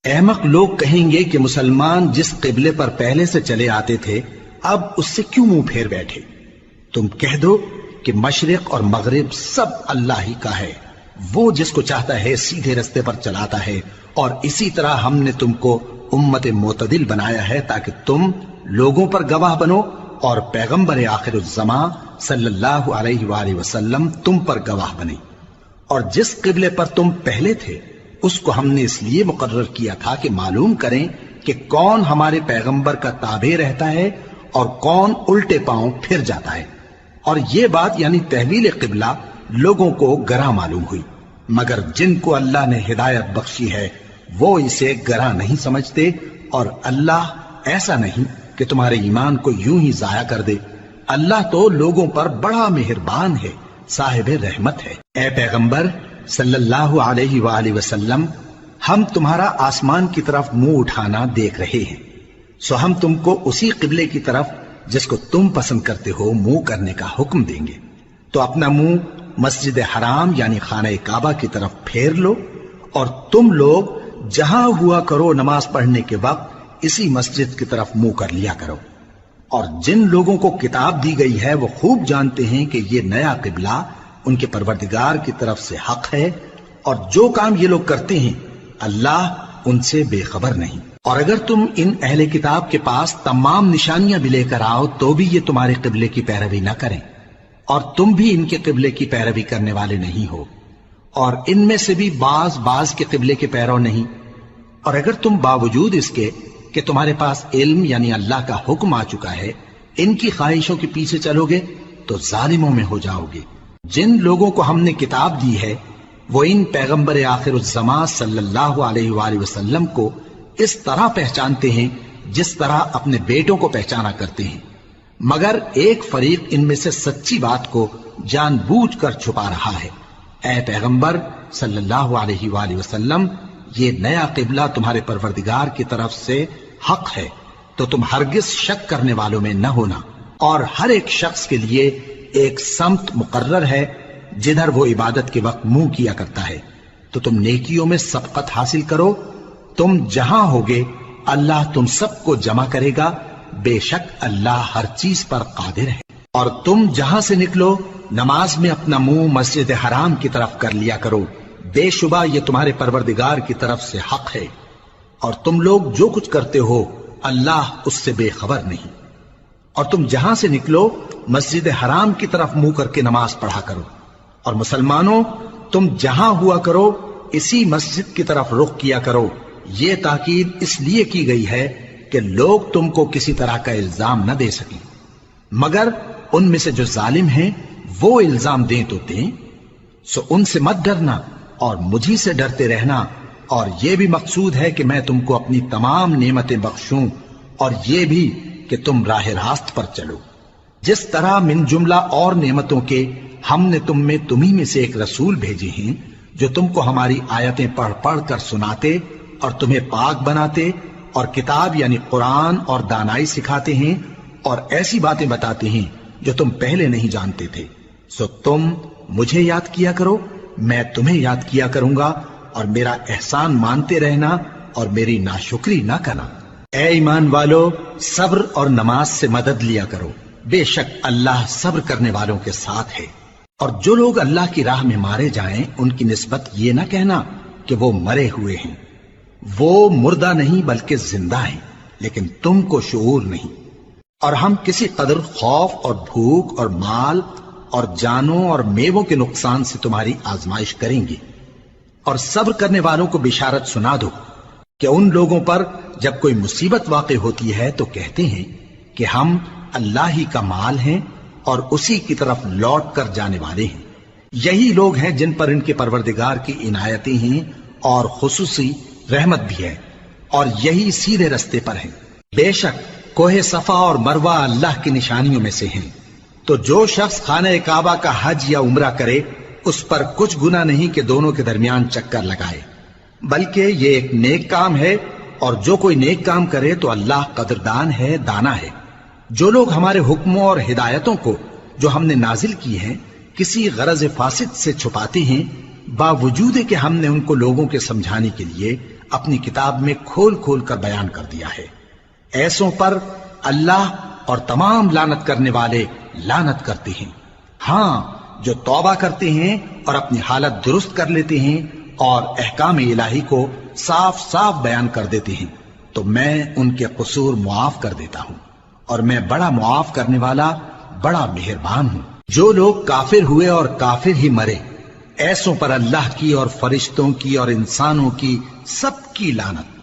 احمق لوگ کہیں گے کہ مسلمان جس قبلے پر پہلے سے چلے آتے تھے اب اس سے کیوں منہ پھیر بیٹھے؟ تم کہہ دو کہ مشرق اور مغرب سب اللہ ہی کا ہے، وہ جس کو چاہتا ہے سیدھے رستے پر چلاتا ہے، اور اسی طرح ہم نے تم کو امت معتدل بنایا ہے تاکہ تم لوگوں پر گواہ بنو اور پیغمبر آخر الزمان صلی اللہ علیہ وآلہ وسلم تم پر گواہ بنے۔ اور جس قبلے پر تم پہلے تھے اس کو ہم نے اس لیے مقرر کیا تھا کہ معلوم کریں کہ کون ہمارے پیغمبر کا تابع رہتا ہے اور کون الٹے پاؤں پھر جاتا ہے۔ اور یہ بات یعنی تحویل قبلہ لوگوں کو گراں معلوم ہوئی، مگر جن کو اللہ نے ہدایت بخشی ہے وہ اسے گراں نہیں سمجھتے، اور اللہ ایسا نہیں کہ تمہارے ایمان کو یوں ہی ضائع کر دے۔ اللہ تو لوگوں پر بڑا مہربان ہے، صاحب رحمت ہے۔ اے پیغمبر صلی اللہ علیہ وآلہ وسلم، ہم تمہارا آسمان کی طرف منہ اٹھانا دیکھ رہے ہیں، سو ہم تم کو اسی قبلے کی طرف جس کو تم پسند کرتے ہو منہ کرنے کا حکم دیں گے۔ تو اپنا منہ مسجد حرام یعنی خانہ کعبہ کی طرف پھیر لو، اور تم لوگ جہاں ہوا کرو نماز پڑھنے کے وقت اسی مسجد کی طرف منہ کر لیا کرو۔ اور جن لوگوں کو کتاب دی گئی ہے وہ خوب جانتے ہیں کہ یہ نیا قبلہ ان کے پروردگار کی طرف سے حق ہے، اور جو کام یہ لوگ کرتے ہیں اللہ ان سے بے خبر نہیں۔ اور اگر تم ان اہل کتاب کے پاس تمام نشانیاں بھی لے کر آؤ تو بھی یہ تمہارے قبلے کی پیروی نہ کریں، اور تم بھی ان کے قبلے کی پیروی کرنے والے نہیں ہو، اور ان میں سے بھی بعض کے قبلے کے پیرو نہیں۔ اور اگر تم باوجود اس کے کہ تمہارے پاس علم یعنی اللہ کا حکم آ چکا ہے ان کی خواہشوں کے پیچھے چلو گے تو ظالموں میں ہو جاؤ گے۔ جن لوگوں کو ہم نے کتاب دی ہے وہ ان پیغمبر آخر الزمان صلی اللہ علیہ وآلہ وسلم کو اس طرح پہچانتے ہیں جس طرح اپنے بیٹوں کو پہچانا کرتے ہیں، مگر ایک فریق ان میں سے سچی بات کو جان بوجھ کر چھپا رہا ہے۔ اے پیغمبر صلی اللہ علیہ وآلہ وسلم، یہ نیا قبلہ تمہارے پروردگار کی طرف سے حق ہے، تو تم ہرگز شک کرنے والوں میں نہ ہونا، اور ہر ایک شخص کے لیے ایک سمت مقرر ہے جدھر وہ عبادت کے وقت منہ کیا کرتا ہے، تو تم نیکیوں میں سبقت حاصل کرو۔ تم جہاں ہوگے اللہ تم سب کو جمع کرے گا، بے شک اللہ ہر چیز پر قادر ہے۔ اور تم جہاں سے نکلو نماز میں اپنا منہ مسجد حرام کی طرف کر لیا کرو، بے شبہ یہ تمہارے پروردگار کی طرف سے حق ہے، اور تم لوگ جو کچھ کرتے ہو اللہ اس سے بے خبر نہیں۔ اور تم جہاں سے نکلو مسجد حرام کی طرف منہ کر کے نماز پڑھا کرو، اور مسلمانوں تم جہاں ہوا کرو اسی مسجد کی طرف رخ کیا کرو۔ یہ تاکید اس لیے کی گئی ہے کہ لوگ تم کو کسی طرح کا الزام نہ دے سکیں، مگر ان میں سے جو ظالم ہیں وہ الزام دیں تو دیں، سو ان سے مت ڈرنا اور مجھی سے ڈرتے رہنا، اور یہ بھی مقصود ہے کہ میں تم کو اپنی تمام نعمتیں بخشوں، اور یہ بھی کہ تم راہ راست پر چلو۔ جس طرح من جملہ اور نعمتوں کے ہم نے تمہیں میں سے ایک رسول بھیجے ہیں جو تم کو ہماری آیتیں پڑھ پڑھ کر سناتے اور تمہیں پاک بناتے، اور کتاب یعنی قرآن اور دانائی سکھاتے ہیں، اور ایسی باتیں بتاتے ہیں جو تم پہلے نہیں جانتے تھے، سو تم مجھے یاد کیا کرو، میں تمہیں یاد کیا کروں گا، اور میرا احسان مانتے رہنا اور میری ناشکری نہ کرنا۔ اے ایمان والو، صبر اور نماز سے مدد لیا کرو، بے شک اللہ صبر کرنے والوں کے ساتھ ہے۔ اور جو لوگ اللہ کی راہ میں مارے جائیں ان کی نسبت یہ نہ کہنا کہ وہ مرے ہوئے ہیں، وہ مردہ نہیں بلکہ زندہ ہیں، لیکن تم کو شعور نہیں۔ اور ہم کسی قدر خوف اور بھوک اور مال اور جانوں اور میووں کے نقصان سے تمہاری آزمائش کریں گے، اور صبر کرنے والوں کو بشارت سنا دو کہ ان لوگوں پر جب کوئی مصیبت واقع ہوتی ہے تو کہتے ہیں کہ ہم اللہ ہی کا مال ہیں اور اسی کی طرف لوٹ کر جانے والے ہیں۔ یہی لوگ ہیں جن پر ان کے پروردگار کی عنایتیں ہیں اور خصوصی رحمت بھی ہے، اور یہی سیدھے رستے پر ہیں۔ بے شک کوہ صفا اور مروہ اللہ کی نشانیوں میں سے ہیں، تو جو شخص خانہ کعبہ کا حج یا عمرہ کرے اس پر کچھ گناہ نہیں کہ دونوں کے درمیان چکر لگائے، بلکہ یہ ایک نیک کام ہے، اور جو کوئی نیک کام کرے تو اللہ قدردان ہے، دانا ہے۔ جو لوگ ہمارے حکموں اور ہدایتوں کو جو ہم نے نازل کی ہیں کسی غرض فاسد سے چھپاتے ہیں، باوجود کہ ہم نے ان کو لوگوں کے سمجھانے کے لیے اپنی کتاب میں کھول کھول کر بیان کر دیا ہے۔ ایسوں پر اللہ اور تمام لعنت کرنے والے لعنت کرتے ہیں۔ ہاں، جو توبہ کرتے ہیں اور اپنی حالت درست کر لیتے ہیں اور احکام الہی کو صاف صاف بیان کر دیتے ہیں تو میں ان کے قصور معاف کر دیتا ہوں، اور میں بڑا معاف کرنے والا، بڑا مہربان ہوں۔ جو لوگ کافر ہوئے اور کافر ہی مرے، ایسوں پر اللہ کی اور فرشتوں کی اور انسانوں کی سب کی لعنت،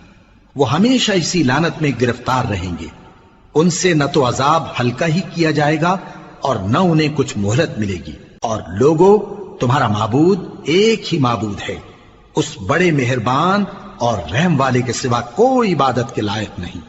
وہ ہمیشہ اسی لعنت میں گرفتار رہیں گے۔ ان سے نہ تو عذاب ہلکا ہی کیا جائے گا اور نہ انہیں کچھ مہلت ملے گی۔ اور لوگوں، تمہارا معبود ایک ہی معبود ہے، اس بڑے مہربان اور رحم والے کے سوا کوئی عبادت کے لائق نہیں۔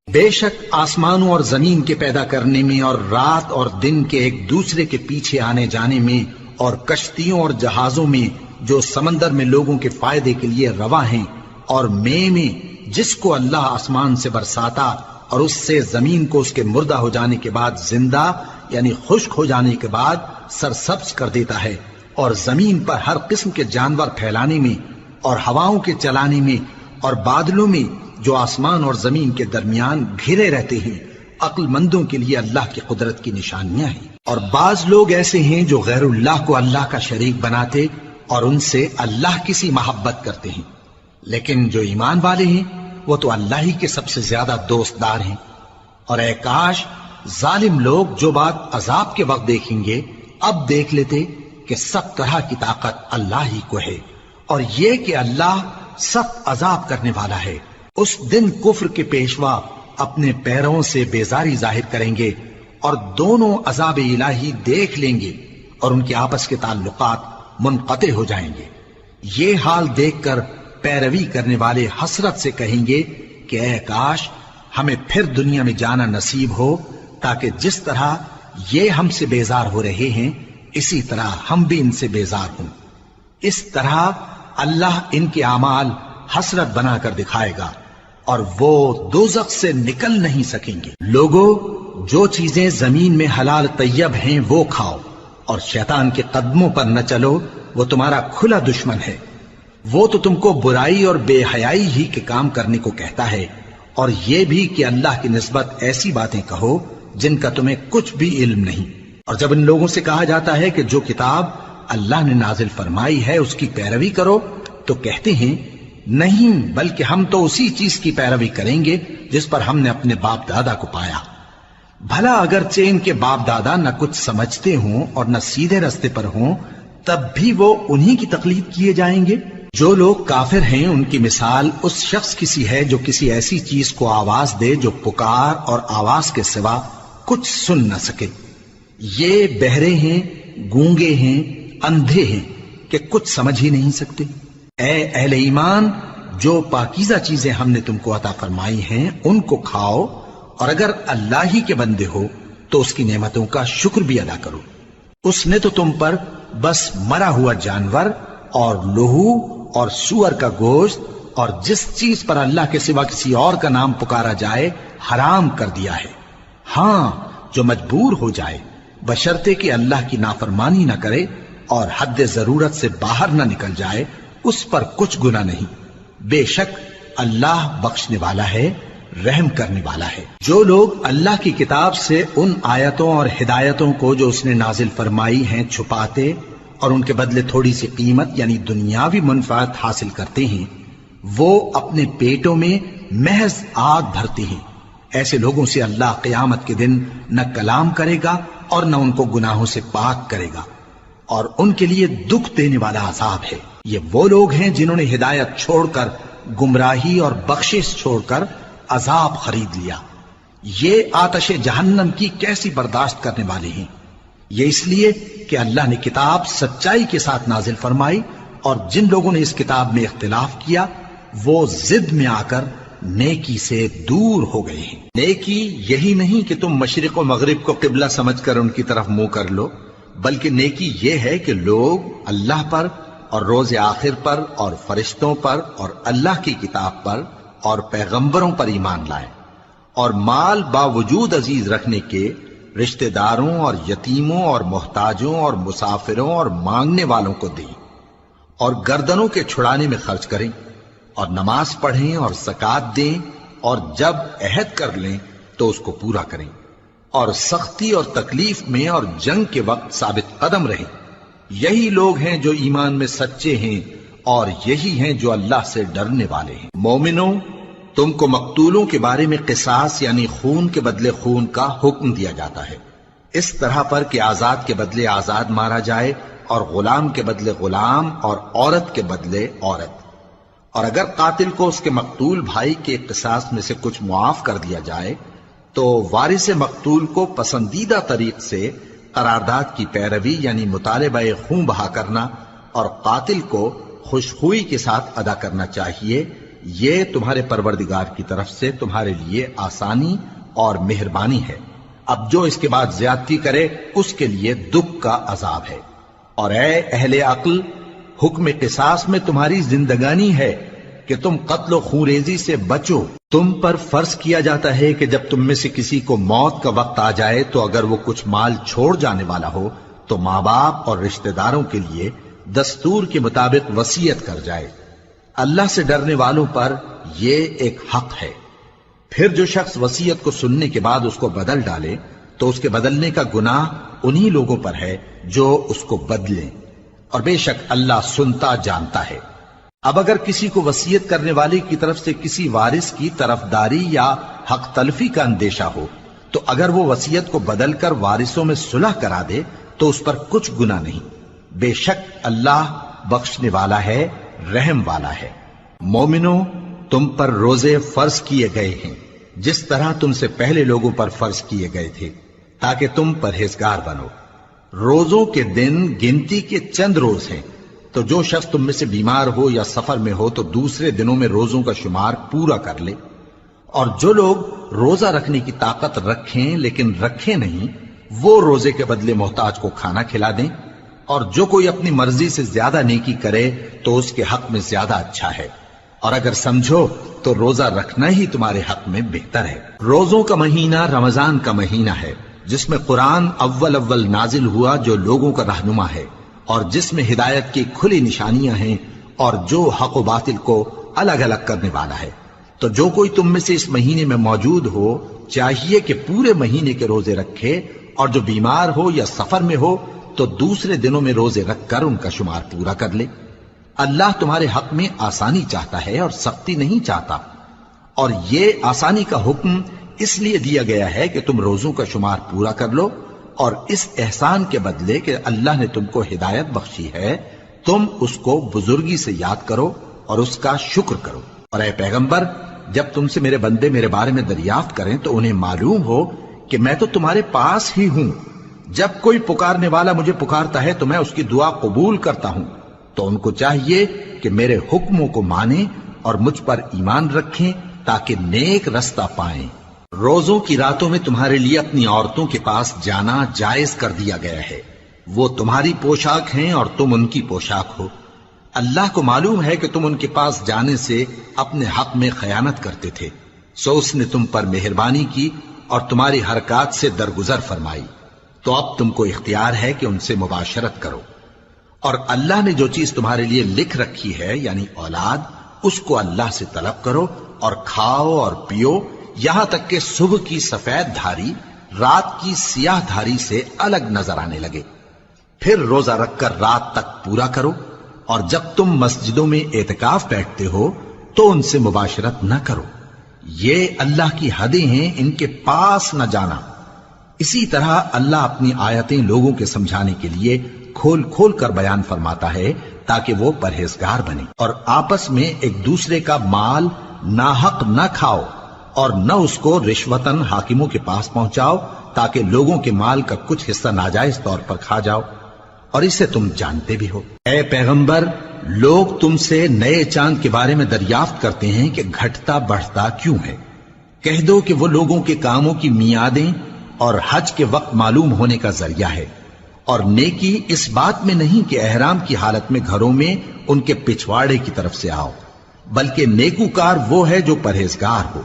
بے شک آسمانوں اور زمین کے پیدا کرنے میں اور رات اور دن کے ایک دوسرے کے پیچھے آنے جانے میں اور کشتیوں اور جہازوں میں جو سمندر میں لوگوں کے فائدے کے لیے رواں ہیں، اور میں جس کو اللہ آسمان سے برساتا اور اس سے زمین کو اس کے مردہ ہو جانے کے بعد زندہ یعنی خشک ہو جانے کے بعد سرسبز کر دیتا ہے، اور زمین پر ہر قسم کے جانور پھیلانے میں اور ہواؤں کے چلانے میں اور بادلوں میں جو آسمان اور زمین کے درمیان گھرے رہتے ہیں، عقل مندوں کے لیے اللہ کی قدرت کی نشانیاں ہیں۔ اور بعض لوگ ایسے ہیں جو غیر اللہ کو اللہ کا شریک بناتے اور ان سے اللہ کی سی محبت کرتے ہیں، لیکن جو ایمان والے ہیں وہ تو اللہ ہی کے سب سے زیادہ دوست دار ہیں۔ اور اے کاش ظالم لوگ جو بات عذاب کے وقت دیکھیں گے اب دیکھ لیتے کہ سب طرح کی طاقت اللہ ہی کو ہے، اور یہ کہ اللہ سخت عذاب کرنے والا ہے۔ اس دن کفر کے پیشوا اپنے پیروں سے بیزاری ظاہر کریں گے اور دونوں عذاب الہی دیکھ لیں گے اور ان کے آپس کے تعلقات منقطع ہو جائیں گے۔ یہ حال دیکھ کر پیروی کرنے والے حسرت سے کہیں گے کہ اے کاش ہمیں پھر دنیا میں جانا نصیب ہو، تاکہ جس طرح یہ ہم سے بیزار ہو رہے ہیں اسی طرح ہم بھی ان سے بیزار ہوں۔ اس طرح اللہ ان کے اعمال حسرت بنا کر دکھائے گا اور وہ دوزخ سے نکل نہیں سکیں گے۔ لوگوں، جو چیزیں زمین میں حلال طیب ہیں وہ کھاؤ، اور شیطان کے قدموں پر نہ چلو، وہ تمہارا کھلا دشمن ہے۔ وہ تو تم کو برائی اور بے حیائی ہی کے کام کرنے کو کہتا ہے، اور یہ بھی کہ اللہ کی نسبت ایسی باتیں کہو جن کا تمہیں کچھ بھی علم نہیں۔ اور جب ان لوگوں سے کہا جاتا ہے کہ جو کتاب اللہ نے نازل فرمائی ہے اس کی پیروی کرو، تو کہتے ہیں نہیں، بلکہ ہم تو اسی چیز کی پیروی کریں گے جس پر ہم نے اپنے باپ دادا کو پایا۔ بھلا اگرچہ ان کے باپ دادا نہ کچھ سمجھتے ہوں اور نہ سیدھے رستے پر ہوں، تب بھی وہ انہی کی تقلید کیے جائیں گے۔ جو لوگ کافر ہیں ان کی مثال اس شخص کی سی ہے جو کسی ایسی چیز کو آواز دے جو پکار اور آواز کے سوا کچھ سن نہ سکے۔ یہ بہرے ہیں، گونگے ہیں، اندھے ہیں کہ کچھ سمجھ ہی نہیں سکتے۔ اے اہل ایمان، جو پاکیزہ چیزیں ہم نے تم کو عطا فرمائی ہیں ان کو کھاؤ، اور اگر اللہ ہی کے بندے ہو تو اس کی نعمتوں کا شکر بھی ادا کرو۔ اس نے تو تم پر بس مرا ہوا جانور اور لہو اور سور کا گوشت اور جس چیز پر اللہ کے سوا کسی اور کا نام پکارا جائے حرام کر دیا ہے۔ ہاں، جو مجبور ہو جائے بشرطے کہ اللہ کی نافرمانی نہ کرے اور حد ضرورت سے باہر نہ نکل جائے، اس پر کچھ گناہ نہیں۔ بے شک اللہ بخشنے والا ہے، رحم کرنے والا ہے۔ جو لوگ اللہ کی کتاب سے ان آیتوں اور ہدایتوں کو جو اس نے نازل فرمائی ہیں چھپاتے اور ان کے بدلے تھوڑی سی قیمت یعنی دنیاوی منفعت حاصل کرتے ہیں، وہ اپنے پیٹوں میں محض آگ بھرتے ہیں۔ ایسے لوگوں سے اللہ قیامت کے دن نہ کلام کرے گا اور نہ ان کو گناہوں سے پاک کرے گا، اور ان کے لیے دکھ دینے والا عذاب ہے۔ یہ وہ لوگ ہیں جنہوں نے ہدایت چھوڑ کر گمراہی اور بخشش چھوڑ کر عذاب خرید لیا۔ یہ آتش جہنم کی کیسی برداشت کرنے والے ہیں۔ یہ اس لیے کہ اللہ نے کتاب سچائی کے ساتھ نازل فرمائی، اور جن لوگوں نے اس کتاب میں اختلاف کیا وہ ضد میں آ کر نیکی سے دور ہو گئے ہیں۔ نیکی یہی نہیں کہ تم مشرق و مغرب کو قبلہ سمجھ کر ان کی طرف منہ کر لو، بلکہ نیکی یہ ہے کہ لوگ اللہ پر اور روز آخر پر اور فرشتوں پر اور اللہ کی کتاب پر اور پیغمبروں پر ایمان لائیں، اور مال باوجود عزیز رکھنے کے رشتہ داروں اور یتیموں اور محتاجوں اور مسافروں اور مانگنے والوں کو دیں، اور گردنوں کے چھڑانے میں خرچ کریں، اور نماز پڑھیں اور زکات دیں، اور جب عہد کر لیں تو اس کو پورا کریں، اور سختی اور تکلیف میں اور جنگ کے وقت ثابت قدم رہیں۔ یہی لوگ ہیں جو ایمان میں سچے ہیں، اور یہی ہیں جو اللہ سے ڈرنے والے ہیں۔ مومنوں، تم کو مقتولوں کے بارے میں قصاص یعنی خون کے بدلے خون کا حکم دیا جاتا ہے، اس طرح پر کہ آزاد کے بدلے آزاد مارا جائے، اور غلام کے بدلے غلام، اور عورت کے بدلے عورت۔ اور اگر قاتل کو اس کے مقتول بھائی کے قصاص میں سے کچھ معاف کر دیا جائے تو وارث مقتول کو پسندیدہ طریق سے قرارداد کی پیروی یعنی مطالبہ خون بہا کرنا اور قاتل کو خوشخوئی کے ساتھ ادا کرنا چاہیے۔ یہ تمہارے پروردگار کی طرف سے تمہارے لیے آسانی اور مہربانی ہے۔ اب جو اس کے بعد زیادتی کرے اس کے لیے دکھ کا عذاب ہے۔ اور اے اہل عقل، حکم قصاص میں تمہاری زندگانی ہے کہ تم قتل و خونریزی سے بچو۔ تم پر فرض کیا جاتا ہے کہ جب تم میں سے کسی کو موت کا وقت آ جائے تو اگر وہ کچھ مال چھوڑ جانے والا ہو تو ماں باپ اور رشتہ داروں کے لیے دستور کے مطابق وصیت کر جائے۔ اللہ سے ڈرنے والوں پر یہ ایک حق ہے۔ پھر جو شخص وصیت کو سننے کے بعد اس کو بدل ڈالے تو اس کے بدلنے کا گناہ انہی لوگوں پر ہے جو اس کو بدلیں، اور بے شک اللہ سنتا جانتا ہے۔ اب اگر کسی کو وصیت کرنے والے کی طرف سے کسی وارث کی طرفداری یا حق تلفی کا اندیشہ ہو تو اگر وہ وصیت کو بدل کر وارثوں میں صلح کرا دے تو اس پر کچھ گناہ نہیں، بے شک اللہ بخشنے والا ہے، رحم والا ہے۔ مومنوں، تم پر روزے فرض کیے گئے ہیں جس طرح تم سے پہلے لوگوں پر فرض کیے گئے تھے تاکہ تم پرہیزگار بنو۔ روزوں کے دن گنتی کے چند روز ہیں، تو جو شخص تم میں سے بیمار ہو یا سفر میں ہو تو دوسرے دنوں میں روزوں کا شمار پورا کر لے۔ اور جو لوگ روزہ رکھنے کی طاقت رکھیں لیکن رکھیں نہیں، وہ روزے کے بدلے محتاج کو کھانا کھلا دیں۔ اور جو کوئی اپنی مرضی سے زیادہ نیکی کرے تو اس کے حق میں زیادہ اچھا ہے، اور اگر سمجھو تو روزہ رکھنا ہی تمہارے حق میں بہتر ہے۔ روزوں کا مہینہ رمضان کا مہینہ ہے جس میں قرآن اول نازل ہوا، جو لوگوں کا رہنما ہے اور جس میں ہدایت کی کھلی نشانیاں ہیں، اور جو حق و باطل کو الگ الگ کرنے والا ہے۔ تو جو کوئی تم میں سے اس مہینے میں موجود ہو چاہیے کہ پورے مہینے کے روزے رکھے، اور جو بیمار ہو یا سفر میں ہو تو دوسرے دنوں میں روزے رکھ کر ان کا شمار پورا کر لے۔ اللہ تمہارے حق میں آسانی چاہتا ہے اور سختی نہیں چاہتا، اور یہ آسانی کا حکم اس لیے دیا گیا ہے کہ تم روزوں کا شمار پورا کر لو، اور اس احسان کے بدلے کہ اللہ نے تم کو ہدایت بخشی ہے تم اس کو بزرگی سے یاد کرو اور اس کا شکر کرو۔ اور اے پیغمبر، جب تم سے میرے بندے میرے بارے میں دریافت کریں تو انہیں معلوم ہو کہ میں تو تمہارے پاس ہی ہوں۔ جب کوئی پکارنے والا مجھے پکارتا ہے تو میں اس کی دعا قبول کرتا ہوں، تو ان کو چاہیے کہ میرے حکموں کو مانیں اور مجھ پر ایمان رکھیں تاکہ نیک رستہ پائیں۔ روزوں کی راتوں میں تمہارے لیے اپنی عورتوں کے پاس جانا جائز کر دیا گیا ہے، وہ تمہاری پوشاک ہیں اور تم ان کی پوشاک ہو۔ اللہ کو معلوم ہے کہ تم ان کے پاس جانے سے اپنے حق میں خیانت کرتے تھے، سو اس نے تم پر مہربانی کی اور تمہاری حرکات سے درگزر فرمائی، تو اب تم کو اختیار ہے کہ ان سے مباشرت کرو۔ اور اللہ نے جو چیز تمہارے لیے لکھ رکھی ہے یعنی اولاد، اس کو اللہ سے طلب کرو اور کھاؤ اور پیو، یہاں تک کہ صبح کی سفید دھاری رات کی سیاہ دھاری سے الگ نظر آنے لگے۔ پھر روزہ رکھ کر رات تک پورا کرو، اور جب تم مسجدوں میں اعتکاف بیٹھتے ہو تو ان سے مباشرت نہ کرو، یہ اللہ کی حدیں ہیں، ان کے پاس نہ جانا۔ اسی طرح اللہ اپنی آیتیں لوگوں کے سمجھانے کے لیے کھول کھول کر بیان فرماتا ہے تاکہ وہ پرہیزگار بنے۔ اور آپس میں ایک دوسرے کا مال ناحق نہ کھاؤ، اور نہ اس کو رشوتاً حاکموں کے پاس پہنچاؤ تاکہ لوگوں کے مال کا کچھ حصہ ناجائز طور پر کھا جاؤ، اور اسے تم جانتے بھی ہو۔ اے پیغمبر، لوگ تم سے نئے چاند کے بارے میں دریافت کرتے ہیں کہ گھٹتا بڑھتا کیوں ہے۔ کہہ دو کہ وہ لوگوں کے کاموں کی میعادیں اور حج کے وقت معلوم ہونے کا ذریعہ ہے، اور نیکی اس بات میں نہیں کہ احرام کی حالت میں گھروں میں ان کے پچھواڑے کی طرف سے آؤ، بلکہ نیکوکار وہ ہے جو پرہیزگار ہو،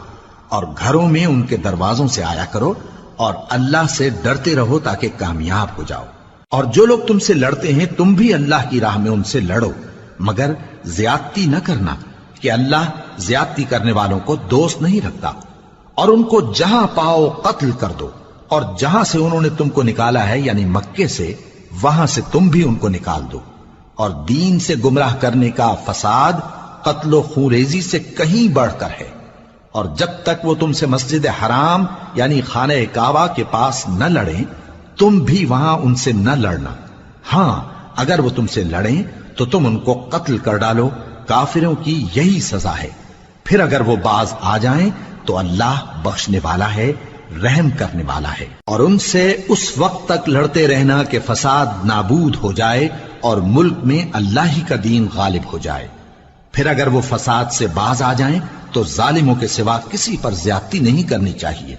اور گھروں میں ان کے دروازوں سے آیا کرو، اور اللہ سے ڈرتے رہو تاکہ کامیاب ہو جاؤ۔ اور جو لوگ تم سے لڑتے ہیں تم بھی اللہ کی راہ میں ان سے لڑو، مگر زیادتی نہ کرنا، کہ اللہ زیادتی کرنے والوں کو دوست نہیں رکھتا، اور ان کو جہاں پاؤ قتل کر دو، اور جہاں سے انہوں نے تم کو نکالا ہے یعنی مکے سے، وہاں سے تم بھی ان کو نکال دو۔ اور دین سے گمراہ کرنے کا فساد قتل و خونریزی سے کہیں بڑھ کر ہے، اور جب تک وہ تم سے مسجد حرام یعنی خانہ کعبہ کے پاس نہ لڑیں تم بھی وہاں ان سے نہ لڑنا۔ ہاں اگر وہ تم سے لڑیں تو تم ان کو قتل کر ڈالو، کافروں کی یہی سزا ہے۔ پھر اگر وہ باز آ جائیں تو اللہ بخشنے والا ہے، رحم کرنے والا ہے۔ اور ان سے اس وقت تک لڑتے رہنا کہ فساد نابود ہو جائے اور ملک میں اللہ ہی کا دین غالب ہو جائے۔ پھر اگر وہ فساد سے باز آ جائیں تو ظالموں کے سوا کسی پر زیادتی نہیں کرنی چاہیے۔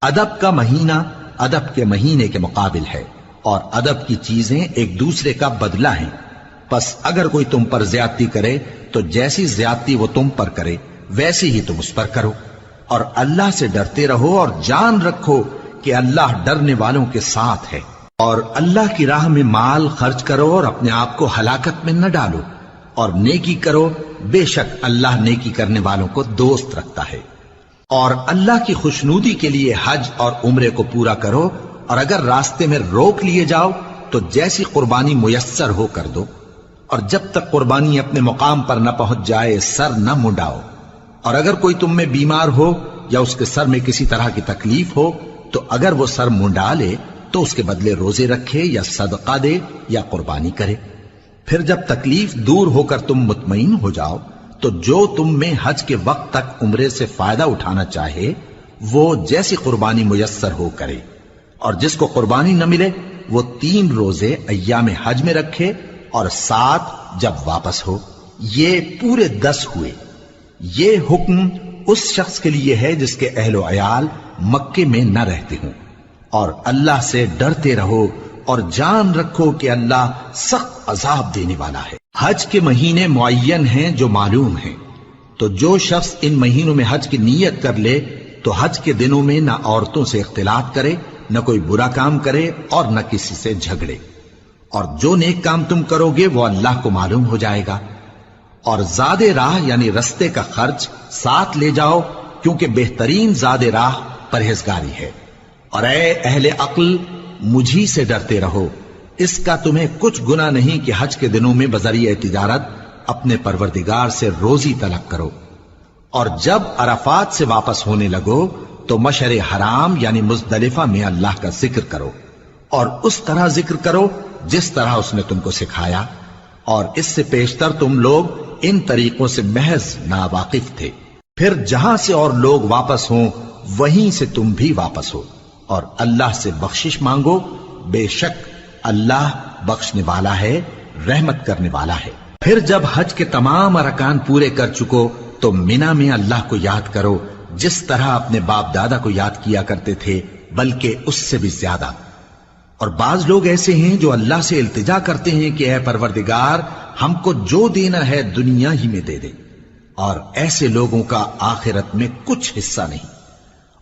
ادب کا مہینہ ادب کے مہینے کے مقابل ہے، اور ادب کی چیزیں ایک دوسرے کا بدلہ ہیں۔ پس اگر کوئی تم پر زیادتی کرے تو جیسی زیادتی وہ تم پر کرے ویسی ہی تم اس پر کرو، اور اللہ سے ڈرتے رہو اور جان رکھو کہ اللہ ڈرنے والوں کے ساتھ ہے۔ اور اللہ کی راہ میں مال خرچ کرو اور اپنے آپ کو ہلاکت میں نہ ڈالو، اور نیکی کرو، بے شک اللہ نیکی کرنے والوں کو دوست رکھتا ہے۔ اور اللہ کی خوشنودی کے لیے حج اور عمرے کو پورا کرو، اور اگر راستے میں روک لیے جاؤ تو جیسی قربانی میسر ہو کر دو، اور جب تک قربانی اپنے مقام پر نہ پہنچ جائے سر نہ منڈاؤ۔ اور اگر کوئی تم میں بیمار ہو یا اس کے سر میں کسی طرح کی تکلیف ہو تو اگر وہ سر منڈا لے تو اس کے بدلے روزے رکھے یا صدقہ دے یا قربانی کرے۔ پھر جب تکلیف دور ہو کر تم مطمئن ہو جاؤ تو جو تم میں حج کے وقت تک عمرے سے فائدہ اٹھانا چاہے وہ جیسی قربانی میسر ہو کرے، اور جس کو قربانی نہ ملے وہ 3 روزے ایام حج میں رکھے اور 7 جب واپس ہو، یہ پورے 10 ہوئے۔ یہ حکم اس شخص کے لیے ہے جس کے اہل و عیال مکے میں نہ رہتے ہوں۔ اور اللہ سے ڈرتے رہو اور جان رکھو کہ اللہ سخت عذاب دینے والا ہے۔ حج کے مہینے معین ہیں جو معلوم ہیں، تو جو شخص ان مہینوں میں حج کی نیت کر لے تو حج کے دنوں میں نہ عورتوں سے اختلاط کرے، نہ کوئی برا کام کرے اور نہ کسی سے جھگڑے۔ اور جو نیک کام تم کرو گے وہ اللہ کو معلوم ہو جائے گا۔ اور زاد راہ یعنی رستے کا خرچ ساتھ لے جاؤ، کیونکہ بہترین زاد راہ پرہیزگاری ہے۔ اور اے اہل عقل مجھی سے ڈرتے رہو، اس کا تمہیں کچھ گناہ نہیں کہ حج کے دنوں میں بذریعہ تجارت اپنے پروردگار سے روزی طلب کرو۔ اور جب عرفات سے واپس ہونے لگو تو مشعر حرام یعنی مزدلفہ میں اللہ کا ذکر کرو، اور اس طرح ذکر کرو جس طرح اس نے تم کو سکھایا، اور اس سے پیشتر تم لوگ ان طریقوں سے محض ناواقف تھے۔ پھر جہاں سے اور لوگ واپس ہوں وہیں سے تم بھی واپس ہو، اور اللہ سے بخشش مانگو، بے شک اللہ بخشنے والا ہے، رحمت کرنے والا ہے۔ پھر جب حج کے تمام ارکان پورے کر چکو تو مینا میں اللہ کو یاد کرو جس طرح اپنے باپ دادا کو یاد کیا کرتے تھے، بلکہ اس سے بھی زیادہ۔ اور بعض لوگ ایسے ہیں جو اللہ سے التجا کرتے ہیں کہ اے پروردگار ہم کو جو دینا ہے دنیا ہی میں دے دے، اور ایسے لوگوں کا آخرت میں کچھ حصہ نہیں۔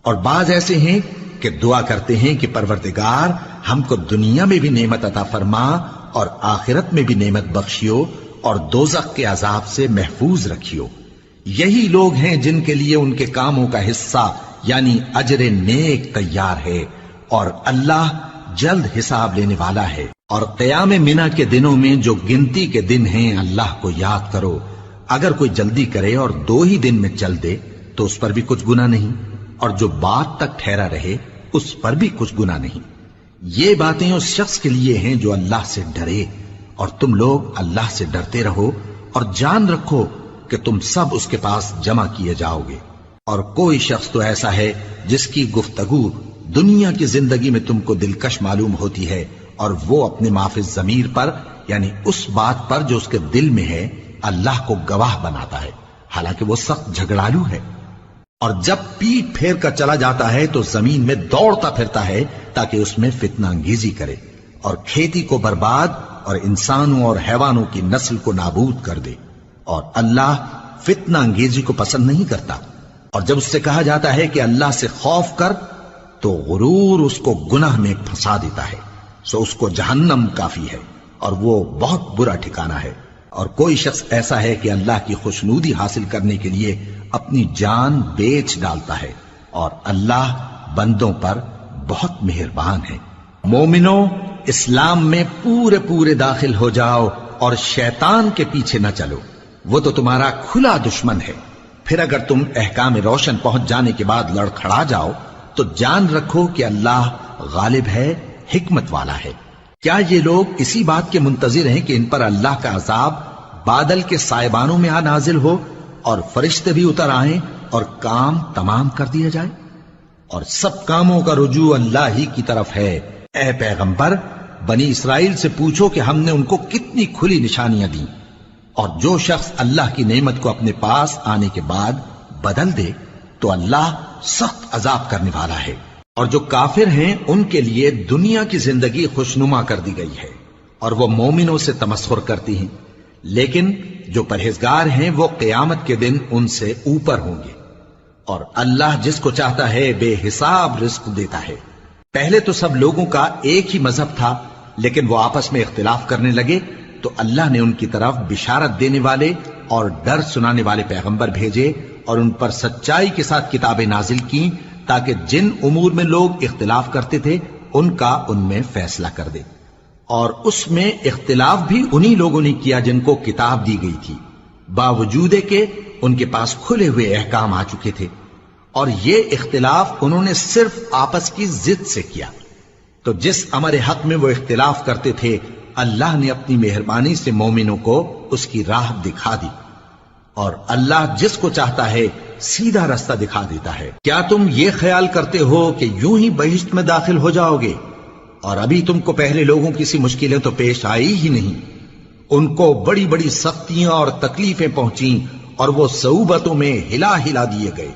اور بعض ایسے ہیں کہ دعا کرتے ہیں کہ پروردگار ہم کو دنیا میں بھی نعمت عطا فرما اور آخرت میں بھی نعمت بخشیو اور دوزخ کے عذاب سے محفوظ رکھیو۔ یہی لوگ ہیں جن کے لیے ان کے کاموں کا حصہ یعنی اجر نیک تیار ہے، اور اللہ جلد حساب لینے والا ہے۔ اور قیام منا کے دنوں میں جو گنتی کے دن ہیں اللہ کو یاد کرو، اگر کوئی جلدی کرے اور 2 ہی دن میں چل دے تو اس پر بھی کچھ گناہ نہیں، اور جو بات تک ٹھہرا رہے اس پر بھی کچھ گناہ نہیں۔ یہ باتیں اس شخص کے لیے ہیں جو اللہ سے ڈرے، اور تم لوگ اللہ سے ڈرتے رہو اور جان رکھو کہ تم سب اس کے پاس جمع کیے جاؤ گے۔ اور کوئی شخص تو ایسا ہے جس کی گفتگو دنیا کی زندگی میں تم کو دلکش معلوم ہوتی ہے، اور وہ اپنے معافی ضمیر پر یعنی اس بات پر جو اس کے دل میں ہے اللہ کو گواہ بناتا ہے، حالانکہ وہ سخت جھگڑالو ہے۔ اور جب پیٹ پھیر کر چلا جاتا ہے تو زمین میں دوڑتا پھرتا ہے تاکہ اس میں فتنہ انگیزی کرے اور کھیتی کو برباد اور انسانوں اور حیوانوں کی نسل کو نابود کر دے، اور اللہ فتنہ انگیزی کو پسند نہیں کرتا۔ اور جب اس سے کہا جاتا ہے کہ اللہ سے خوف کر تو غرور اس کو گناہ میں پھنسا دیتا ہے، سو اس کو جہنم کافی ہے اور وہ بہت برا ٹھکانہ ہے۔ اور کوئی شخص ایسا ہے کہ اللہ کی خوشنودی حاصل کرنے کے لیے اپنی جان بیچ ڈالتا ہے، اور اللہ بندوں پر بہت مہربان ہے۔ مومنو، اسلام میں پورے پورے داخل ہو جاؤ اور شیطان کے پیچھے نہ چلو، وہ تو تمہارا کھلا دشمن ہے۔ پھر اگر تم احکام روشن پہنچ جانے کے بعد لڑکھڑا جاؤ تو جان رکھو کہ اللہ غالب ہے، حکمت والا ہے۔ کیا یہ لوگ اسی بات کے منتظر ہیں کہ ان پر اللہ کا عذاب بادل کے سائبانوں میں نازل ہو اور فرشتے بھی اتر آئیں اور کام تمام کر دیا جائے؟ اور سب کاموں کا رجوع اللہ ہی کی طرف ہے۔ اے پیغمبر، بنی اسرائیل سے پوچھو کہ ہم نے ان کو کتنی کھلی نشانیاں دیں، اور جو شخص اللہ کی نعمت کو اپنے پاس آنے کے بعد بدل دے تو اللہ سخت عذاب کرنے والا ہے۔ اور جو کافر ہیں ان کے لیے دنیا کی زندگی خوشنما کر دی گئی ہے، اور وہ مومنوں سے تمسخر کرتی ہیں، لیکن جو پرہیزگار ہیں وہ قیامت کے دن ان سے اوپر ہوں گے۔ اور اللہ جس کو چاہتا ہے بے حساب رزق دیتا ہے۔ پہلے تو سب لوگوں کا ایک ہی مذہب تھا، لیکن وہ آپس میں اختلاف کرنے لگے تو اللہ نے ان کی طرف بشارت دینے والے اور ڈر سنانے والے پیغمبر بھیجے، اور ان پر سچائی کے ساتھ کتابیں نازل کی، تاکہ جن امور میں لوگ اختلاف کرتے تھے ان کا ان میں فیصلہ کر دے۔ اور اس میں اختلاف بھی انہی لوگوں نے کیا جن کو کتاب دی گئی تھی، باوجود کہ ان کے پاس کھلے ہوئے احکام آ چکے تھے، اور یہ اختلاف انہوں نے صرف آپس کی ضد سے کیا۔ تو جس امر حق میں وہ اختلاف کرتے تھے اللہ نے اپنی مہربانی سے مومنوں کو اس کی راہ دکھا دی، اور اللہ جس کو چاہتا ہے سیدھا رستہ دکھا دیتا ہے۔ کیا تم یہ خیال کرتے ہو کہ یوں ہی بہشت میں داخل ہو جاؤ گے، اور ابھی تم کو پہلے لوگوں کی سی مشکلیں تو پیش آئی ہی نہیں؟ ان کو بڑی بڑی سختیاں اور تکلیفیں پہنچیں، اور وہ صعوبتوں میں ہلا ہلا دیے گئے،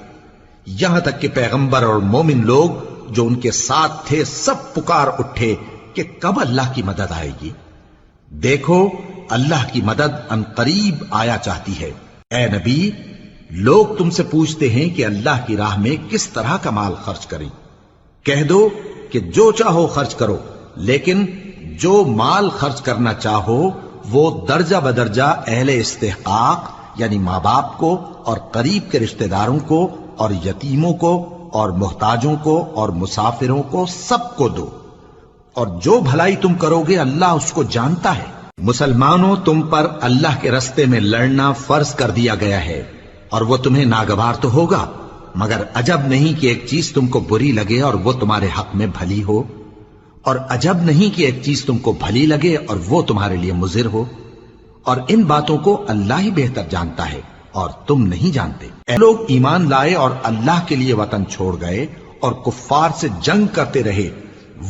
یہاں تک کہ پیغمبر اور مومن لوگ جو ان کے ساتھ تھے سب پکار اٹھے کہ کب اللہ کی مدد آئے گی۔ دیکھو اللہ کی مدد ان قریب آیا چاہتی ہے۔ اے نبی، لوگ تم سے پوچھتے ہیں کہ اللہ کی راہ میں کس طرح کا مال خرچ کریں۔ کہہ دو کہ جو چاہو خرچ کرو، لیکن جو مال خرچ کرنا چاہو وہ درجہ بدرجہ اہل استحقاق یعنی ماں باپ کو اور قریب کے رشتہ داروں کو اور یتیموں کو اور محتاجوں کو اور مسافروں کو سب کو دو، اور جو بھلائی تم کرو گے اللہ اس کو جانتا ہے۔ مسلمانوں، تم پر اللہ کے رستے میں لڑنا فرض کر دیا گیا ہے، اور وہ تمہیں ناگوار تو ہوگا، مگر عجب نہیں کہ ایک چیز تم کو بری لگے اور وہ تمہارے حق میں بھلی ہو، اور عجب نہیں کہ ایک چیز تم کو بھلی لگے اور وہ تمہارے لیے مضر ہو، اور ان باتوں کو اللہ ہی بہتر جانتا ہے اور تم نہیں جانتے۔ اے لوگ ایمان لائے اور اللہ کے لیے وطن چھوڑ گئے اور کفار سے جنگ کرتے رہے،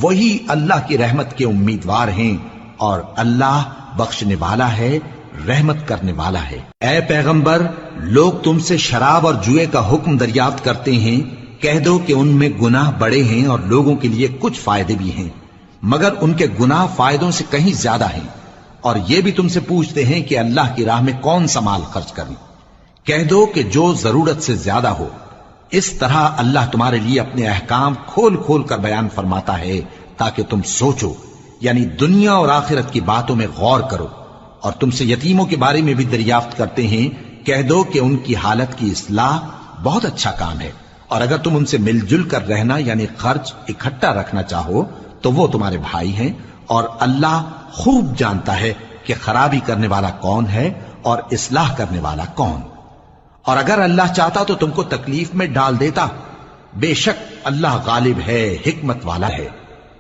وہی اللہ کی رحمت کے امیدوار ہیں، اور اللہ بخشنے والا ہے، رحمت کرنے والا ہے۔ اے پیغمبر، لوگ تم سے شراب اور جوئے کا حکم دریافت کرتے ہیں، کہہ دو کہ ان میں گناہ بڑے ہیں اور لوگوں کے لیے کچھ فائدے بھی ہیں، مگر ان کے گناہ فائدوں سے کہیں زیادہ ہیں۔ اور یہ بھی تم سے پوچھتے ہیں کہ اللہ کی راہ میں کون سا مال خرچ کریں، کہہ دو کہ جو ضرورت سے زیادہ ہو۔ اس طرح اللہ تمہارے لیے اپنے احکام کھول کھول کر بیان فرماتا ہے تاکہ تم سوچو، یعنی دنیا اور آخرت کی باتوں میں غور کرو۔ اور تم سے یتیموں کے بارے میں بھی دریافت کرتے ہیں، کہہ دو کہ ان کی حالت کی اصلاح بہت اچھا کام ہے، اور اگر تم ان سے مل جل کر رہنا یعنی خرچ اکٹھا رکھنا چاہو تو وہ تمہارے بھائی ہیں، اور اللہ خوب جانتا ہے کہ خرابی کرنے والا کون ہے اور اصلاح کرنے والا کون۔ اور اگر اللہ چاہتا تو تم کو تکلیف میں ڈال دیتا، بے شک اللہ غالب ہے، حکمت والا ہے۔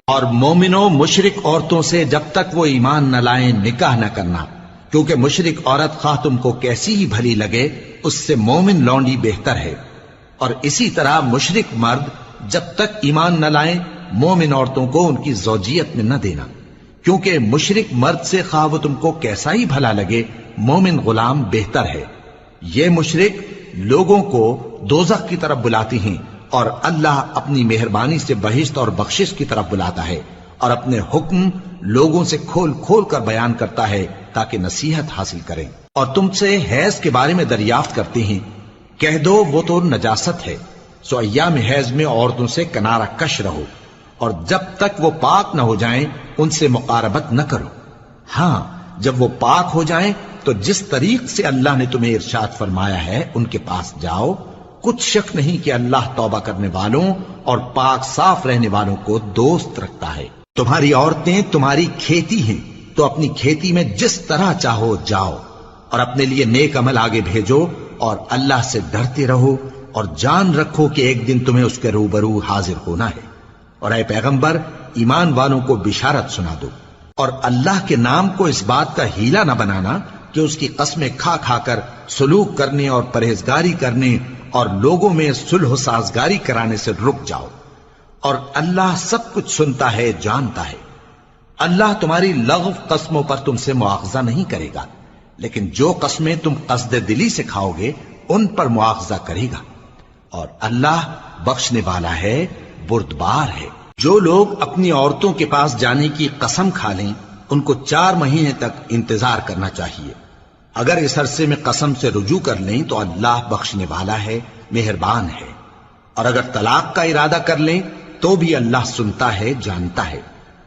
اور مومنوں، مشرک عورتوں سے جب تک وہ ایمان نہ لائیں نکاح نہ کرنا، کیونکہ مشرک عورت خواہ تم کو کیسی ہی بھلی لگے اس سے مومن لونڈی بہتر ہے۔ اور اسی طرح مشرک مرد جب تک ایمان نہ لائیں مومن عورتوں کو ان کی زوجیت میں نہ دینا، کیونکہ مشرک مرد سے خواہ وہ تم کو کیسا ہی بھلا لگے مومن غلام بہتر ہے۔ یہ مشرک لوگوں کو دوزخ کی طرف بلاتی ہیں، اور اللہ اپنی مہربانی سے بہشت اور بخشش کی طرف بلاتا ہے، اور اپنے حکم لوگوں سے کھول کھول کر بیان کرتا ہے تاکہ نصیحت حاصل کریں۔ اور تم سے حیض کے بارے میں دریافت کرتے ہیں، کہہ دو وہ تو نجاست ہے، سو ایام حیض میں عورتوں سے کنارہ کش رہو، اور جب تک وہ پاک نہ ہو جائیں ان سے مقاربت نہ کرو۔ ہاں، جب وہ پاک ہو جائیں تو جس طریق سے اللہ نے تمہیں ارشاد فرمایا ہے ان کے پاس جاؤ، کچھ شک نہیں کہ اللہ توبہ کرنے والوں اور پاک صاف رہنے والوں کو دوست رکھتا ہے۔ تمہاری عورتیں تمہاری کھیتی ہیں، تو اپنی کھیتی میں جس طرح چاہو جاؤ، اور اپنے لیے نیک عمل آگے بھیجو، اور اللہ سے ڈرتے رہو، اور جان رکھو کہ ایک دن تمہیں اس کے روبرو حاضر ہونا ہے۔ اور اے پیغمبر، ایمان والوں کو بشارت سنا دو، اور اللہ کے نام کو اس بات کا ہیلا نہ بنانا کہ اس کی قسمیں کھا کھا کر سلوک کرنے اور پرہیزگاری کرنے اور لوگوں میں صلح و سازگاری کرانے سے رک جاؤ، اور اللہ سب کچھ سنتا ہے، جانتا ہے۔ اللہ تمہاری لغو قسموں پر تم سے مواخذہ نہیں کرے گا، لیکن جو قسمیں تم قصد دلی سے کھاؤ گے ان پر مواخذہ کرے گا، اور اللہ بخشنے والا ہے، بردبار ہے۔ جو لوگ اپنی عورتوں کے پاس جانے کی قسم کھا لیں ان کو 4 مہینے تک انتظار کرنا چاہیے۔ اگر اس عرصے میں قسم سے رجوع کر لیں تو اللہ بخشنے والا ہے، مہربان ہے، اور اگر طلاق کا ارادہ کر لیں تو بھی اللہ سنتا ہے، جانتا ہے۔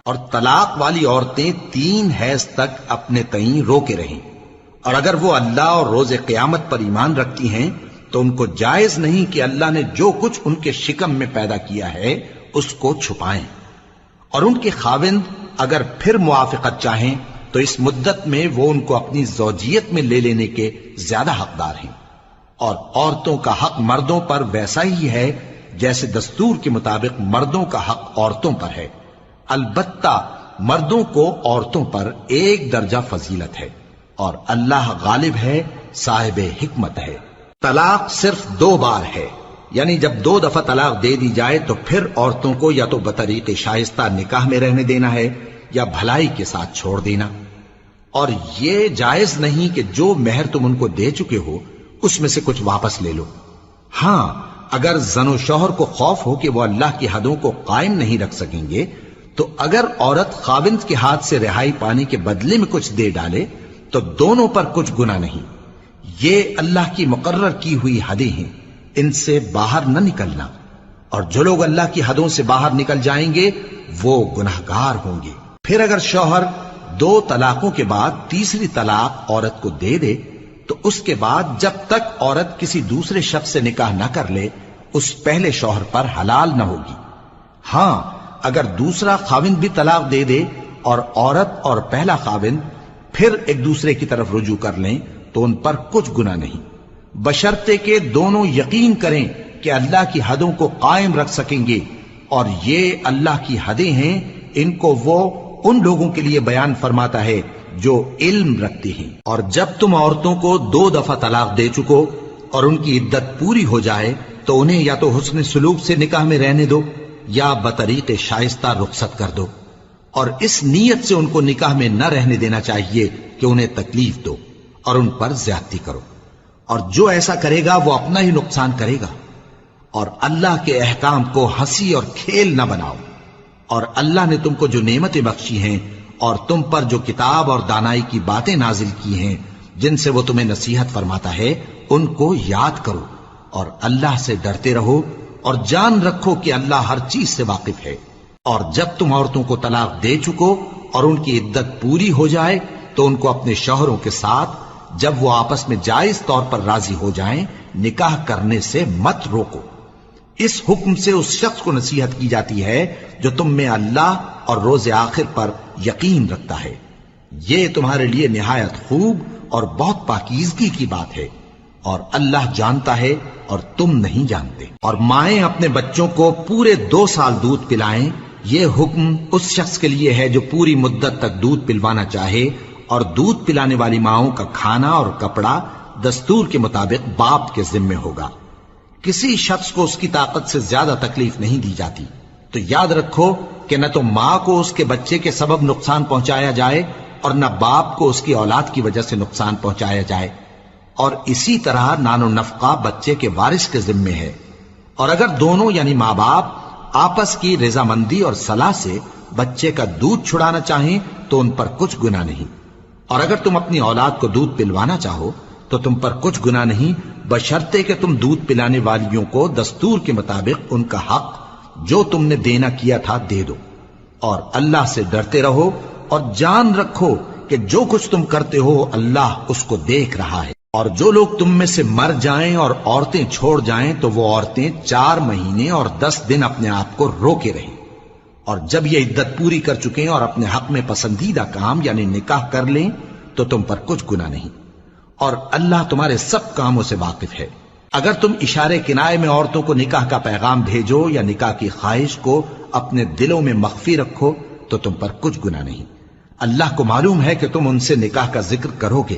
اور طلاق والی عورتیں 3 حیض تک اپنے تئیں روکے رہیں، اور اگر وہ اللہ اور روز قیامت پر ایمان رکھتی ہیں تو ان کو جائز نہیں کہ اللہ نے جو کچھ ان کے شکم میں پیدا کیا ہے اس کو چھپائیں، اور ان کے خاوند اگر پھر موافقت چاہیں تو اس مدت میں وہ ان کو اپنی زوجیت میں لے لینے کے زیادہ حقدار ہیں۔ اور عورتوں کا حق مردوں پر ویسا ہی ہے جیسے دستور کے مطابق مردوں کا حق عورتوں پر ہے، البتہ مردوں کو عورتوں پر 1 درجہ فضیلت ہے، اور اللہ غالب ہے، صاحب حکمت ہے۔ طلاق صرف 2 بار ہے، یعنی جب 2 دفعہ طلاق دے دی جائے تو پھر عورتوں کو یا تو بطریق شائستہ نکاح میں رہنے دینا ہے یا بھلائی کے ساتھ چھوڑ دینا، اور یہ جائز نہیں کہ جو مہر تم ان کو دے چکے ہو اس میں سے کچھ واپس لے لو۔ ہاں، اگر زن و شوہر کو خوف ہو کہ وہ اللہ کی حدوں کو قائم نہیں رکھ سکیں گے تو اگر عورت خاوند کے ہاتھ سے رہائی پانے کے بدلے میں کچھ دے ڈالے تو دونوں پر کچھ گناہ نہیں۔ یہ اللہ کی مقرر کی ہوئی حدیں ہیں، ان سے باہر نہ نکلنا، اور جو لوگ اللہ کی حدوں سے باہر نکل جائیں گے وہ گناہگار ہوں گے۔ پھر اگر شوہر 2 طلاقوں کے بعد تیسری طلاق عورت کو دے دے تو اس کے بعد جب تک عورت کسی دوسرے شخص سے نکاح نہ کر لے اس پہلے شوہر پر حلال نہ ہوگی۔ ہاں، اگر دوسرا خاوند بھی طلاق دے دے اور عورت اور پہلا خاوند پھر ایک دوسرے کی طرف رجوع کر لیں تو ان پر کچھ گناہ نہیں، بشرطے کہ دونوں یقین کریں کہ اللہ کی حدوں کو قائم رکھ سکیں گے، اور یہ اللہ کی حدیں ہیں، ان کو وہ ان لوگوں کے لیے بیان فرماتا ہے جو علم رکھتے ہیں۔ اور جب تم عورتوں کو 2 دفعہ طلاق دے چکو اور ان کی عدت پوری ہو جائے تو انہیں یا تو حسن سلوک سے نکاح میں رہنے دو یا بطریق شائستہ رخصت کر دو، اور اس نیت سے ان کو نکاح میں نہ رہنے دینا چاہیے کہ انہیں تکلیف دو اور ان پر زیادتی کرو، اور جو ایسا کرے گا وہ اپنا ہی نقصان کرے گا۔ اور اللہ کے احکام کو ہنسی اور کھیل نہ بناؤ، اور اللہ نے تم کو جو نعمتیں بخشی ہیں اور تم پر جو کتاب اور دانائی کی باتیں نازل کی ہیں جن سے وہ تمہیں نصیحت فرماتا ہے ان کو یاد کرو، اور اللہ سے ڈرتے رہو، اور جان رکھو کہ اللہ ہر چیز سے واقف ہے۔ اور جب تم عورتوں کو طلاق دے چکو اور ان کی عدت پوری ہو جائے تو ان کو اپنے شوہروں کے ساتھ جب وہ آپس میں جائز طور پر راضی ہو جائیں نکاح کرنے سے مت روکو۔ اس حکم سے اس شخص کو نصیحت کی جاتی ہے جو تم میں اللہ اور روز آخر پر یقین رکھتا ہے، یہ تمہارے لیے نہایت خوب اور بہت پاکیزگی کی بات ہے، اور اللہ جانتا ہے اور تم نہیں جانتے۔ اور مائیں اپنے بچوں کو پورے 2 سال دودھ پلائیں، یہ حکم اس شخص کے لیے ہے جو پوری مدت تک دودھ پلوانا چاہے، اور دودھ پلانے والی ماؤں کا کھانا اور کپڑا دستور کے مطابق باپ کے ذمے ہوگا۔ کسی شخص کو اس کی طاقت سے زیادہ تکلیف نہیں دی جاتی، تو یاد رکھو کہ نہ تو ماں کو اس کے بچے کے سبب نقصان پہنچایا جائے اور نہ باپ کو اس کی اولاد کی وجہ سے نقصان پہنچایا جائے، اور اسی طرح نان و نفقہ بچے کے وارث کے ذمے ہے۔ اور اگر دونوں یعنی ماں باپ آپس کی رضامندی اور صلاح سے بچے کا دودھ چھڑانا چاہیں تو ان پر کچھ گناہ نہیں، اور اگر تم اپنی اولاد کو دودھ پلوانا چاہو تو تم پر کچھ گناہ نہیں، بشرطے کہ تم دودھ پلانے والیوں کو دستور کے مطابق ان کا حق جو تم نے دینا کیا تھا دے دو، اور اللہ سے ڈرتے رہو، اور جان رکھو کہ جو کچھ تم کرتے ہو اللہ اس کو دیکھ رہا ہے۔ اور جو لوگ تم میں سے مر جائیں اور عورتیں چھوڑ جائیں تو وہ عورتیں 4 مہینے اور 10 دن اپنے آپ کو روکے رہیں، اور جب یہ عدت پوری کر چکیں اور اپنے حق میں پسندیدہ کام یعنی نکاح کر لیں تو تم پر کچھ گناہ نہیں، اور اللہ تمہارے سب کاموں سے واقف ہے۔ اگر تم اشارے کنائے میں عورتوں کو نکاح کا پیغام بھیجو یا نکاح کی خواہش کو اپنے دلوں میں مخفی رکھو تو تم پر کچھ گناہ نہیں۔ اللہ کو معلوم ہے کہ تم ان سے نکاح کا ذکر کرو گے،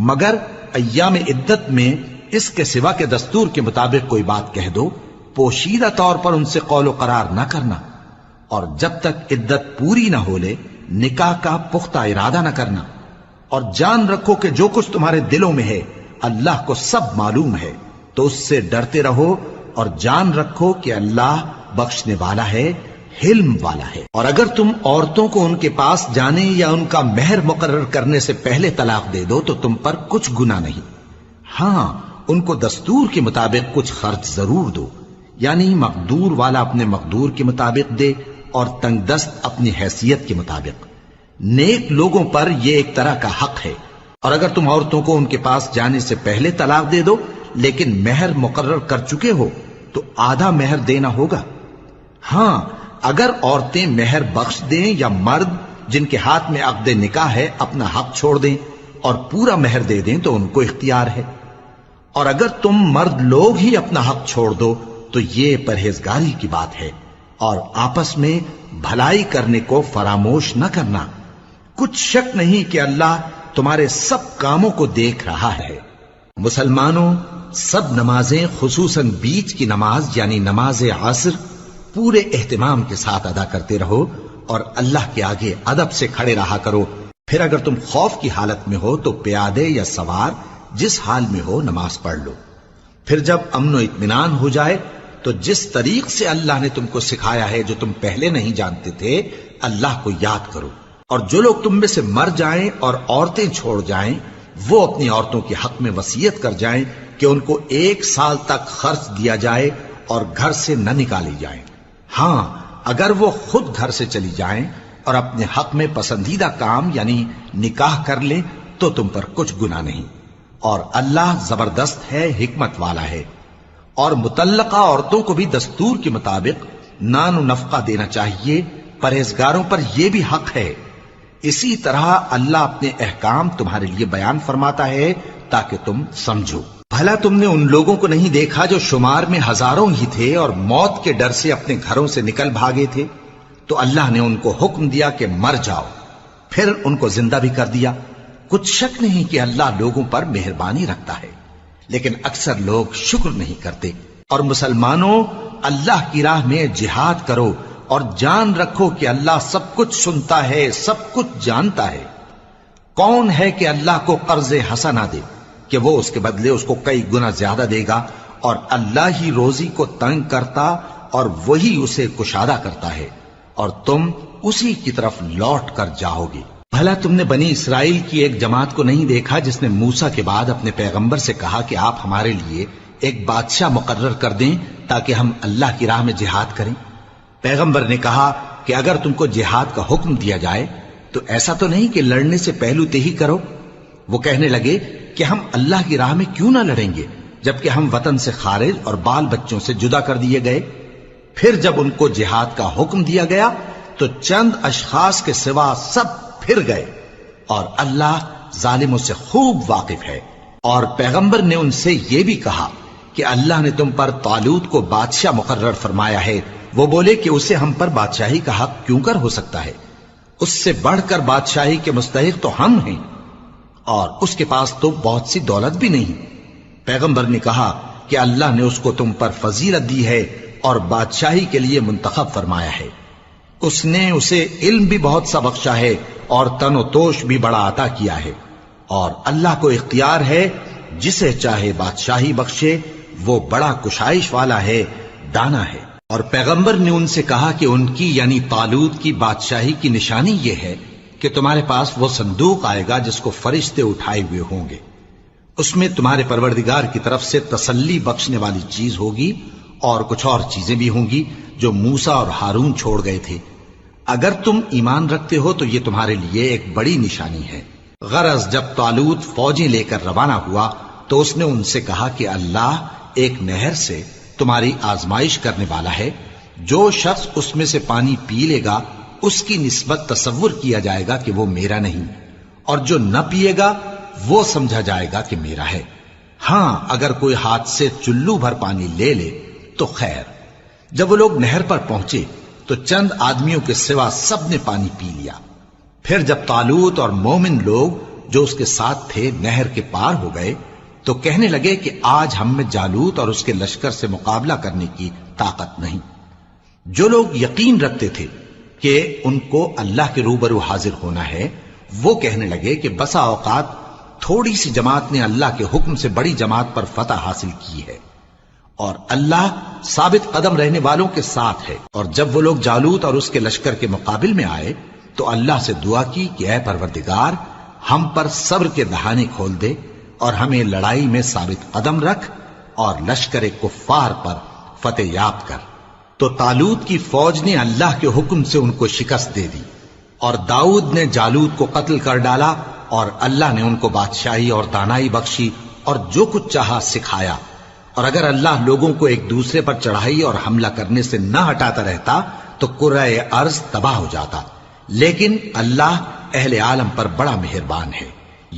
مگر ایام عدت میں اس کے سوا کے دستور کے مطابق کوئی بات کہہ دو، پوشیدہ طور پر ان سے قول و قرار نہ کرنا، اور جب تک عدت پوری نہ ہو لے نکاح کا پختہ ارادہ نہ کرنا، اور جان رکھو کہ جو کچھ تمہارے دلوں میں ہے اللہ کو سب معلوم ہے، تو اس سے ڈرتے رہو اور جان رکھو کہ اللہ بخشنے والا ہے، حلم والا ہے۔ اور اگر تم عورتوں کو ان کے پاس جانے یا ان کا مہر مقرر کرنے سے پہلے طلاق دے دو تو تم پر کچھ گناہ نہیں، ہاں ان کو دستور کے مطابق کچھ خرچ ضرور دو، یعنی مقدور والا اپنے مقدور کے مطابق دے اور تنگ دست اپنی حیثیت کے مطابق۔ نیک لوگوں پر یہ ایک طرح کا حق ہے۔ اور اگر تم عورتوں کو ان کے پاس جانے سے پہلے طلاق دے دو لیکن مہر مقرر کر چکے ہو تو آدھا مہر دینا ہوگا۔ ہاں اگر عورتیں مہر بخش دیں یا مرد جن کے ہاتھ میں عقد نکاح ہے اپنا حق چھوڑ دیں اور پورا مہر دے دیں تو ان کو اختیار ہے۔ اور اگر تم مرد لوگ ہی اپنا حق چھوڑ دو تو یہ پرہیزگاری کی بات ہے، اور آپس میں بھلائی کرنے کو فراموش نہ کرنا۔ کچھ شک نہیں کہ اللہ تمہارے سب کاموں کو دیکھ رہا ہے۔ مسلمانوں، سب نمازیں خصوصاً بیچ کی نماز یعنی نماز عصر پورے اہتمام کے ساتھ ادا کرتے رہو اور اللہ کے آگے ادب سے کھڑے رہا کرو۔ پھر اگر تم خوف کی حالت میں ہو تو پیادے یا سوار جس حال میں ہو نماز پڑھ لو۔ پھر جب امن و اطمینان ہو جائے تو جس طریق سے اللہ نے تم کو سکھایا ہے جو تم پہلے نہیں جانتے تھے اللہ کو یاد کرو۔ اور جو لوگ تم میں سے مر جائیں اور عورتیں چھوڑ جائیں وہ اپنی عورتوں کے حق میں وصیت کر جائیں کہ ان کو 1 سال تک خرچ دیا جائے اور گھر سے نہ نکالی جائیں۔ ہاں اگر وہ خود گھر سے چلی جائیں اور اپنے حق میں پسندیدہ کام یعنی نکاح کر لیں تو تم پر کچھ گناہ نہیں، اور اللہ زبردست ہے، حکمت والا ہے۔ اور مطلقہ عورتوں کو بھی دستور کے مطابق نان و نفقہ دینا چاہیے، پرہیزگاروں پر یہ بھی حق ہے۔ اسی طرح اللہ اپنے احکام تمہارے لیے بیان فرماتا ہے تاکہ تم سمجھو۔ بھلا تم نے ان لوگوں کو نہیں دیکھا جو شمار میں ہزاروں ہی تھے اور موت کے ڈر سے اپنے گھروں سے نکل بھاگے تھے؟ تو اللہ نے ان کو حکم دیا کہ مر جاؤ، پھر ان کو زندہ بھی کر دیا۔ کچھ شک نہیں کہ اللہ لوگوں پر مہربانی رکھتا ہے، لیکن اکثر لوگ شکر نہیں کرتے۔ اور مسلمانوں، اللہ کی راہ میں جہاد کرو اور جان رکھو کہ اللہ سب کچھ سنتا ہے، سب کچھ جانتا ہے۔ کون ہے کہ اللہ کو قرض حسنہ دے کہ وہ اس کے بدلے اس کو کئی گنا زیادہ دے گا؟ اور اللہ ہی روزی کو تنگ کرتا اور وہی اسے کشادہ کرتا ہے، اور تم اسی کی طرف لوٹ کر جاؤ گے۔ بھلا تم نے بنی اسرائیل کی ایک جماعت کو نہیں دیکھا جس نے موسیٰ کے بعد اپنے پیغمبر سے کہا کہ آپ ہمارے لیے ایک بادشاہ مقرر کر دیں تاکہ ہم اللہ کی راہ میں جہاد کریں؟ پیغمبر نے کہا کہ اگر تم کو جہاد کا حکم دیا جائے تو ایسا تو نہیں کہ لڑنے سے پہلو تہی کرو۔ وہ کہنے لگے کہ ہم اللہ کی راہ میں کیوں نہ لڑیں گے جبکہ ہم وطن سے خارج اور بال بچوں سے جدا کر دیے گئے۔ پھر جب ان کو جہاد کا حکم دیا گیا تو چند اشخاص کے سوا سب پھر گئے، اور اللہ ظالموں سے خوب واقف ہے۔ اور پیغمبر نے ان سے یہ بھی کہا کہ اللہ نے تم پر طالوت کو بادشاہ مقرر فرمایا ہے۔ وہ بولے کہ اسے ہم پر بادشاہی کا حق کیوں کر ہو سکتا ہے؟ اس سے بڑھ کر بادشاہی کے مستحق تو ہم ہیں، اور اس کے پاس تو بہت سی دولت بھی نہیں۔ پیغمبر نے کہا کہ اللہ نے اس کو تم پر فضیلت دی ہے اور بادشاہی کے لیے منتخب فرمایا ہے۔ اس نے اسے علم بھی بہت سا بخشا ہے اور تن و توش بھی بڑا عطا کیا ہے، اور اللہ کو اختیار ہے جسے چاہے بادشاہی بخشے، وہ بڑا کشائش والا ہے، دانا ہے۔ اور پیغمبر نے ان سے کہا کہ ان کی یعنی طالوت کی بادشاہی کی نشانی یہ ہے کہ تمہارے پاس وہ صندوق آئے گا جس کو فرشتے اٹھائے ہوئے ہوں گے، اس میں تمہارے پروردگار کی طرف سے تسلی بخشنے والی چیز ہوگی اور کچھ اور چیزیں بھی ہوں گی جو موسیٰ اور ہارون چھوڑ گئے تھے۔ اگر تم ایمان رکھتے ہو تو یہ تمہارے لیے ایک بڑی نشانی ہے۔ غرض جب طالوت فوجیں لے کر روانہ ہوا تو اس نے ان سے کہا کہ اللہ ایک نہر سے تمہاری آزمائش کرنے والا ہے، جو شخص اس میں سے پانی پی لے گا اس کی نسبت تصور کیا جائے گا کہ وہ میرا نہیں، اور جو نہ پیے گا وہ سمجھا جائے گا کہ میرا ہے۔ ہاں اگر کوئی ہاتھ سے چلو بھر پانی لے لے تو خیر۔ جب وہ لوگ نہر پر پہنچے تو چند آدمیوں کے سوا سب نے پانی پی لیا۔ پھر جب طالوت اور مومن لوگ جو اس کے ساتھ تھے نہر کے پار ہو گئے تو کہنے لگے کہ آج ہم میں جالوت اور اس کے لشکر سے مقابلہ کرنے کی طاقت نہیں۔ جو لوگ یقین رکھتے تھے کہ ان کو اللہ کے روبرو حاضر ہونا ہے وہ کہنے لگے کہ بسا اوقات تھوڑی سی جماعت نے اللہ کے حکم سے بڑی جماعت پر فتح حاصل کی ہے، اور اللہ ثابت قدم رہنے والوں کے ساتھ ہے۔ اور جب وہ لوگ جالوت اور اس کے لشکر کے مقابل میں آئے تو اللہ سے دعا کی کہ اے پروردگار ہم پر صبر کے دہانے کھول دے اور ہمیں لڑائی میں ثابت قدم رکھ اور لشکر کفار پر فتح یاب کر۔ تو طالوت کی فوج نے اللہ کے حکم سے ان کو شکست دے دی، اور داؤد نے جالوت کو قتل کر ڈالا، اور اللہ نے ان کو بادشاہی اور دانائی بخشی اور جو کچھ چاہا سکھایا۔ اور اگر اللہ لوگوں کو ایک دوسرے پر چڑھائی اور حملہ کرنے سے نہ ہٹاتا رہتا تو کرۂ ارض تباہ ہو جاتا، لیکن اللہ اہل عالم پر بڑا مہربان ہے۔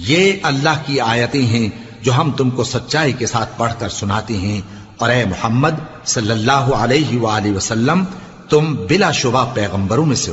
یہ اللہ کی آیتیں ہیں جو ہم تم کو سچائی کے ساتھ پڑھ کر سناتے ہیں، اور اے محمد صلی اللہ علیہ وآلہ وسلم تم بلا شبہ پیغمبروں میں سے